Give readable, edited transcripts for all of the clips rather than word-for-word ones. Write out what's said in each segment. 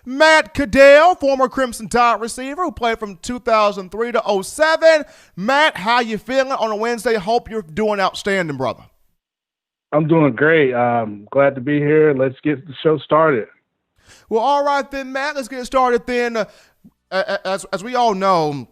Matt Caddell, former Crimson Tide receiver who played from 2003 to '07. Matt, how you feeling on a Wednesday? Hope you're doing outstanding, brother. I'm doing great. Glad to be here. Let's get the show started. Well, all right then, Matt. Let's get started then. As we all know,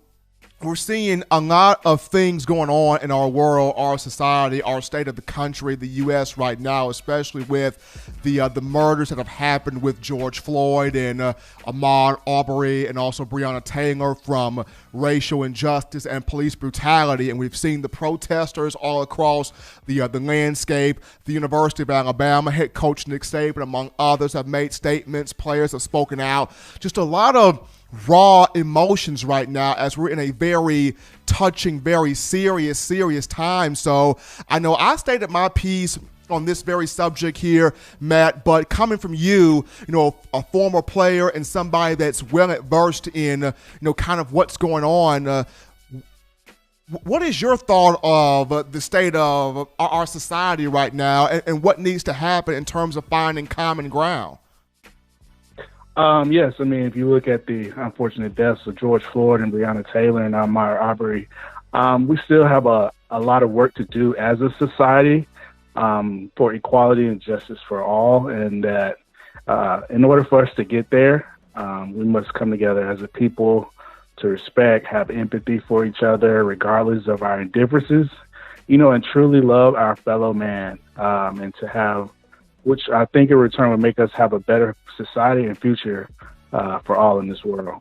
we're seeing a lot of things going on in our world, our society, our state of the country, the U.S. right now, especially with the murders that have happened with George Floyd and Ahmaud Arbery and also Breonna Taylor from racial injustice and police brutality. And we've seen the protesters all across the landscape. The University of Alabama head coach Nick Saban, among others, have made statements. Players have spoken out. Just a lot of raw emotions right now as we're in a very touching, very serious time. So I know I stated my piece on this very subject here, Matt, but coming from you, a former player and somebody that's well versed in, kind of what's going on, what is your thought of the state of our society right now and what needs to happen in terms of finding common ground? Yes, I mean, if you look at the unfortunate deaths of George Floyd and Breonna Taylor and Ahmaud Arbery, we still have a lot of work to do as a society for equality and justice for all. And that in order for us to get there, we must come together as a people to respect, have empathy for each other, regardless of our differences, and truly love our fellow man, and to have, which I think in return would make us have a better society and future for all in this world.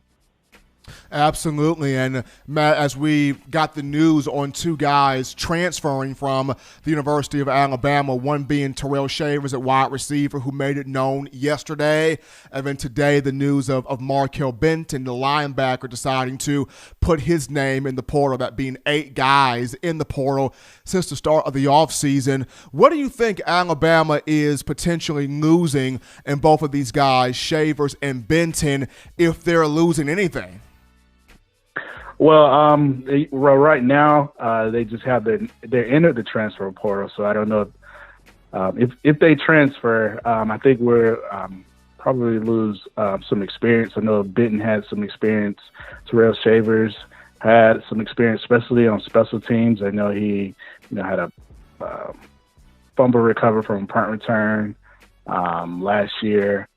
Absolutely. And Matt, as we got the news on two guys transferring from the University of Alabama, one being Shavers at wide receiver, who made it known yesterday, and then today the news of McFarland Benton, the linebacker, deciding to put his name in the portal, that being 8 guys in the portal since the start of the offseason. What do you think Alabama is potentially losing in both of these guys, Shavers and Benton, if they're losing anything? Well, right now they just have they're entered the transfer portal, so I don't know if they transfer. I think we're probably lose some experience. I know Benton had some experience. Shavers had some experience, especially on special teams. I know he had a fumble recover from a punt return last year.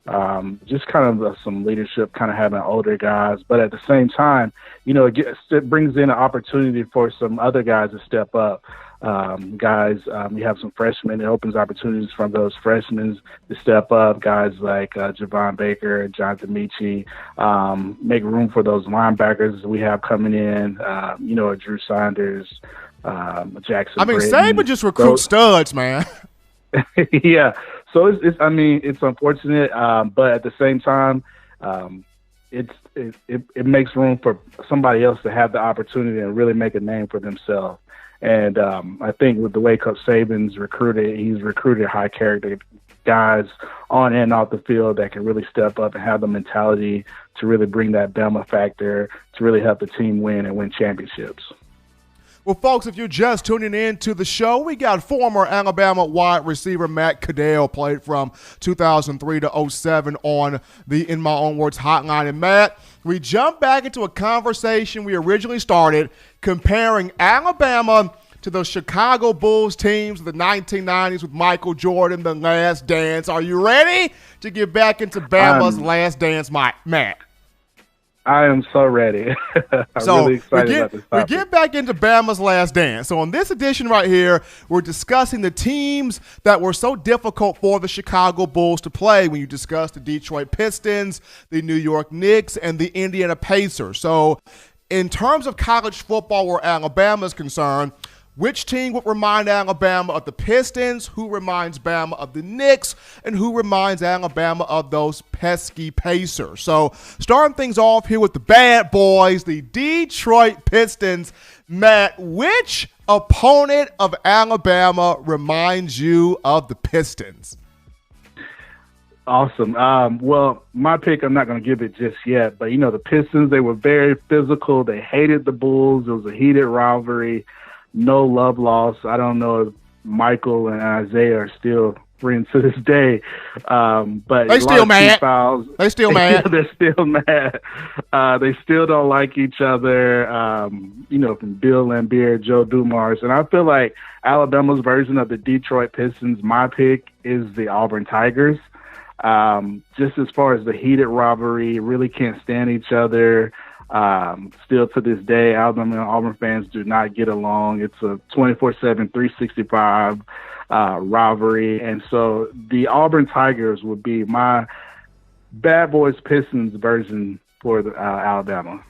Just kind of some leadership, kind of having older guys, but at the same time, it brings in an opportunity for some other guys to step up. You have some freshmen. It opens opportunities from those freshmen to step up. Guys like Javon Baker, John Demichi, make room for those linebackers we have coming in. Drew Saunders, Jackson. I mean, Britton. Saban just recruits studs, man. Yeah. So it's unfortunate, but at the same time, it makes room for somebody else to have the opportunity and really make a name for themselves. And I think with the way Coach Saban's recruited, he's recruited high character guys on and off the field that can really step up and have the mentality to really bring that Bama factor to really help the team win and win championships. Well, folks, if you're just tuning in to the show, we got former Alabama wide receiver Matt Caddell, played from 2003 to '07 on the In My Own Words hotline. And Matt, we jump back into a conversation we originally started comparing Alabama to those Chicago Bulls teams of the 1990s with Michael Jordan, The Last Dance. Are you ready to get back into Bama's Last Dance, Matt? I am so ready. Really excited about this topic. We get back into Bama's Last Dance. So on this edition right here, we're discussing the teams that were so difficult for the Chicago Bulls to play when you discuss the Detroit Pistons, the New York Knicks, and the Indiana Pacers. So in terms of college football where Alabama is concerned, which team would remind Alabama of the Pistons? Who reminds Bama of the Knicks? And who reminds Alabama of those pesky Pacers? So starting things off here with the bad boys, the Detroit Pistons. Matt, which opponent of Alabama reminds you of the Pistons? Awesome. Well, my pick, I'm not going to give it just yet, but the Pistons, they were very physical. They hated the Bulls. It was a heated rivalry. No love lost. I don't know if Michael and Isaiah are still friends to this day. But they still mad. They still mad. They're still mad. They still don't like each other. From Bill Laimbeer, Joe Dumars, and I feel like Alabama's version of the Detroit Pistons, my pick, is the Auburn Tigers. Just as far as the heated rivalry, really can't stand each other. Still to this day, Alabama and Auburn fans do not get along. It's a 24/7, 365 rivalry. And so the Auburn Tigers would be my Bad Boys Pistons version for Alabama.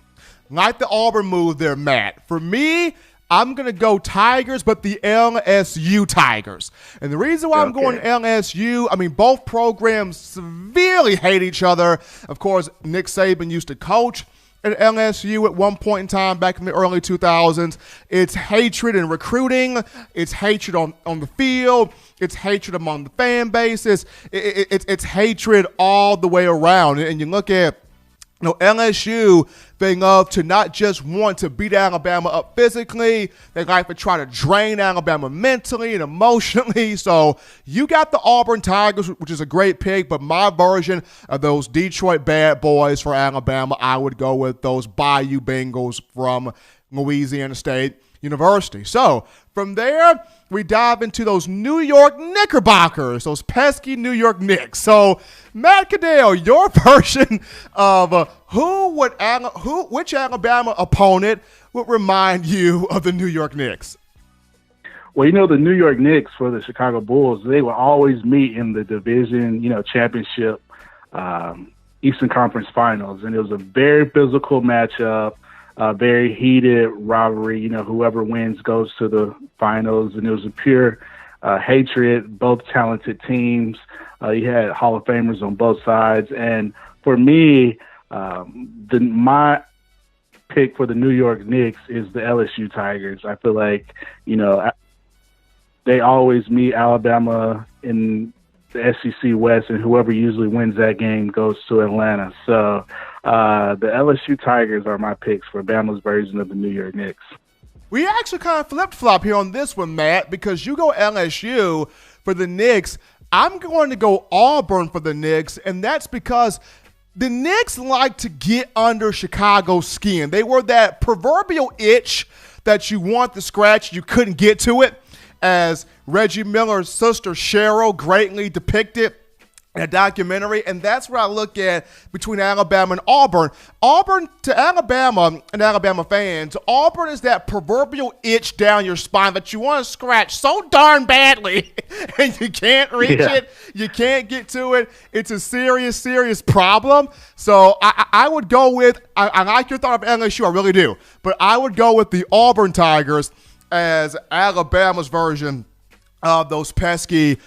Like the Auburn move there, Matt. For me, I'm going to go Tigers, but the LSU Tigers. And the reason why I'm going LSU, both programs severely hate each other. Of course, Nick Saban used to coach at LSU at one point in time back in the early 2000s. It's hatred in recruiting. It's hatred on the field. It's hatred among the fan bases. It's hatred all the way around. And you look at LSU, they love to not just want to beat Alabama up physically, they like to try to drain Alabama mentally and emotionally. So you got the Auburn Tigers, which is a great pick, but my version of those Detroit Bad Boys for Alabama, I would go with those Bayou Bengals from Louisiana State University. So from there, we dive into those New York Knickerbockers, those pesky New York Knicks. So, Matt Caddell, your version of which Alabama opponent would remind you of the New York Knicks? Well, the New York Knicks for the Chicago Bulls, they will always meet in the division, championship, Eastern Conference Finals, and it was a very physical matchup. Very heated rivalry. Whoever wins goes to the finals, and it was a pure hatred. Both talented teams. You had Hall of Famers on both sides, and for me, my pick for the New York Knicks is the LSU Tigers. I feel like they always meet Alabama in the SEC West, and whoever usually wins that game goes to Atlanta. So the LSU Tigers are my picks for Bama's version of the New York Knicks. We actually kind of flip-flop here on this one, Matt, because you go LSU for the Knicks. I'm going to go Auburn for the Knicks, and that's because the Knicks like to get under Chicago's skin. They were that proverbial itch that you want to scratch, you couldn't get to it, as Reggie Miller's sister Cheryl greatly depicted in a documentary, and that's what I look at between Alabama and Auburn. Auburn, to Alabama and Alabama fans, Auburn is that proverbial itch down your spine that you want to scratch so darn badly, and you can't reach it, you can't get to it. It's a serious, serious problem. So I would go with, I like your thought of LSU, I really do, but I would go with the Auburn Tigers as Alabama's version of those pesky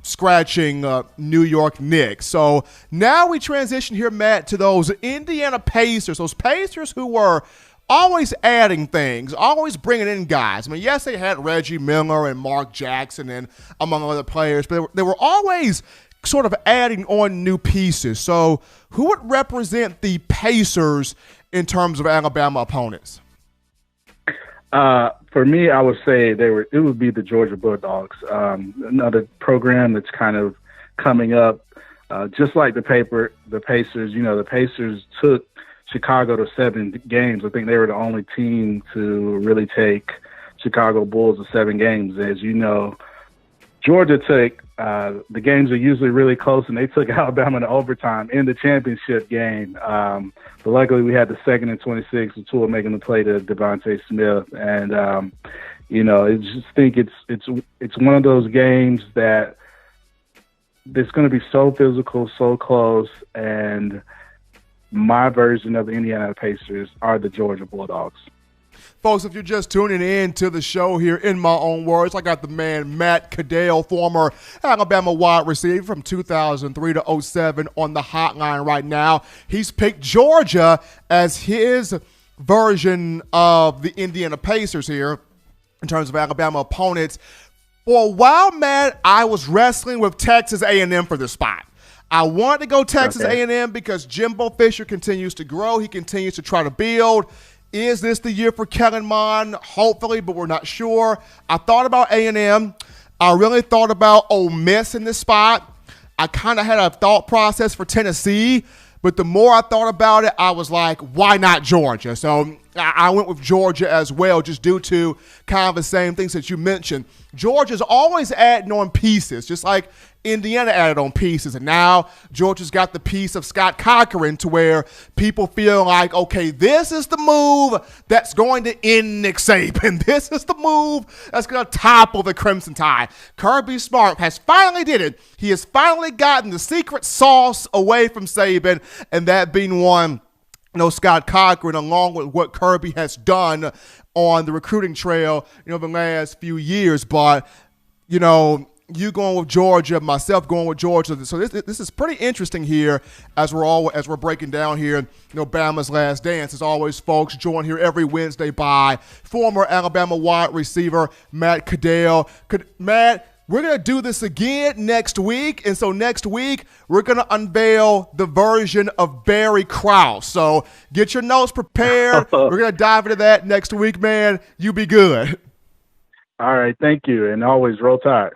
scratching New York Knicks. So now we transition here, Matt, to those Indiana Pacers, those Pacers who were always adding things, always bringing in guys. Yes, they had Reggie Miller and Mark Jackson and among other players, but they were always sort of adding on new pieces. So who would represent the Pacers in terms of Alabama opponents? For me, I would say it would be the Georgia Bulldogs, another program that's kind of coming up, just like the Pacers. The Pacers took Chicago to 7 games. I think they were the only team to really take Chicago Bulls to 7 games. As you know, Georgia took the games are usually really close, and they took Alabama to overtime in the championship game. But luckily, we had the 2nd and 26, the Tua making the play to Devontae Smith, and I just think it's one of those games that it's going to be so physical, so close, and my version of the Indiana Pacers are the Georgia Bulldogs. Folks, if you're just tuning in to the show here, in my own words, I got the man Matt Caddell, former Alabama wide receiver from 2003 to 2007 on the hotline right now. He's picked Georgia as his version of the Indiana Pacers here in terms of Alabama opponents. For a while, Matt, I was wrestling with Texas A&M for this spot. I wanted to go Texas A&M because Jimbo Fisher continues to grow. He continues to try to build. Is this the year for Kellen Mond? Hopefully, but we're not sure. I thought about A&M. I really thought about Ole Miss in this spot. I kind of had a thought process for Tennessee, but the more I thought about it, I was like, why not Georgia? So I went with Georgia as well, just due to kind of the same things that you mentioned. Georgia's always adding on pieces, just like Indiana added on pieces. And now Georgia's got the piece of Scott Cochran to where people feel like, okay, this is the move that's going to end Nick Saban. This is the move that's going to topple the Crimson Tide. Kirby Smart has finally did it. He has finally gotten the secret sauce away from Saban, and that being one, Scott Cochran, along with what Kirby has done on the recruiting trail, the last few years. But, you going with Georgia, myself going with Georgia. So this is pretty interesting here as we're breaking down here, Bama's last dance. As always, folks, joined here every Wednesday by former Alabama wide receiver Matt Caddell. Matt, we're going to do this again next week. And so next week, we're going to unveil the version of Barry Krause. So get your notes prepared. We're going to dive into that next week, man. You be good. All right. Thank you. And always roll tide.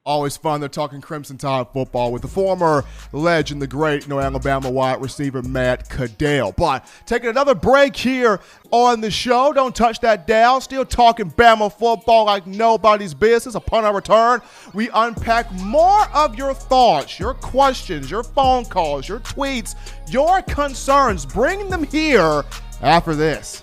Always fun. They're talking Crimson Tide football with the former legend, the great Alabama wide receiver Matt Caddell. But taking another break here on the show. Don't touch that dial. Still talking Bama football like nobody's business. Upon our return, we unpack more of your thoughts, your questions, your phone calls, your tweets, your concerns. Bring them here after this.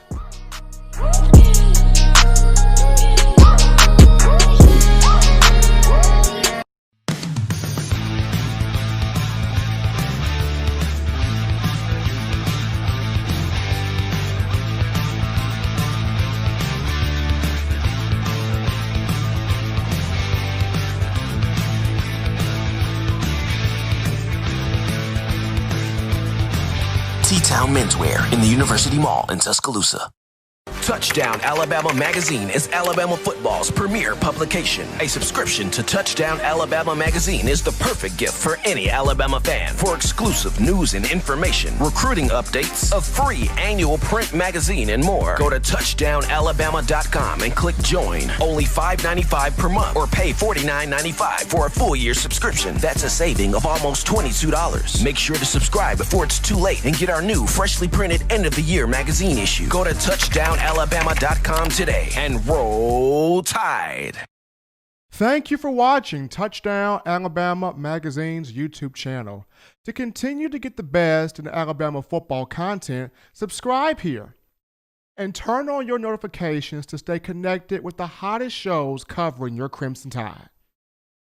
T-Town Menswear in the University Mall in Tuscaloosa. Touchdown Alabama Magazine is Alabama football's premier publication. A subscription to Touchdown Alabama Magazine is the perfect gift for any Alabama fan. For exclusive news and information, recruiting updates, a free annual print magazine, and more, go to touchdownalabama.com and click join. Only $5.95 per month or pay $49.95 for a full year subscription. That's a saving of almost $22. Make sure to subscribe before it's too late and get our new freshly printed end of the year magazine issue. Go to touchdownalabama.com today and roll tide. Thank you for watching Touchdown Alabama Magazine's YouTube channel. To continue to get the best in Alabama football content, subscribe here and turn on your notifications to stay connected with the hottest shows covering your Crimson Tide.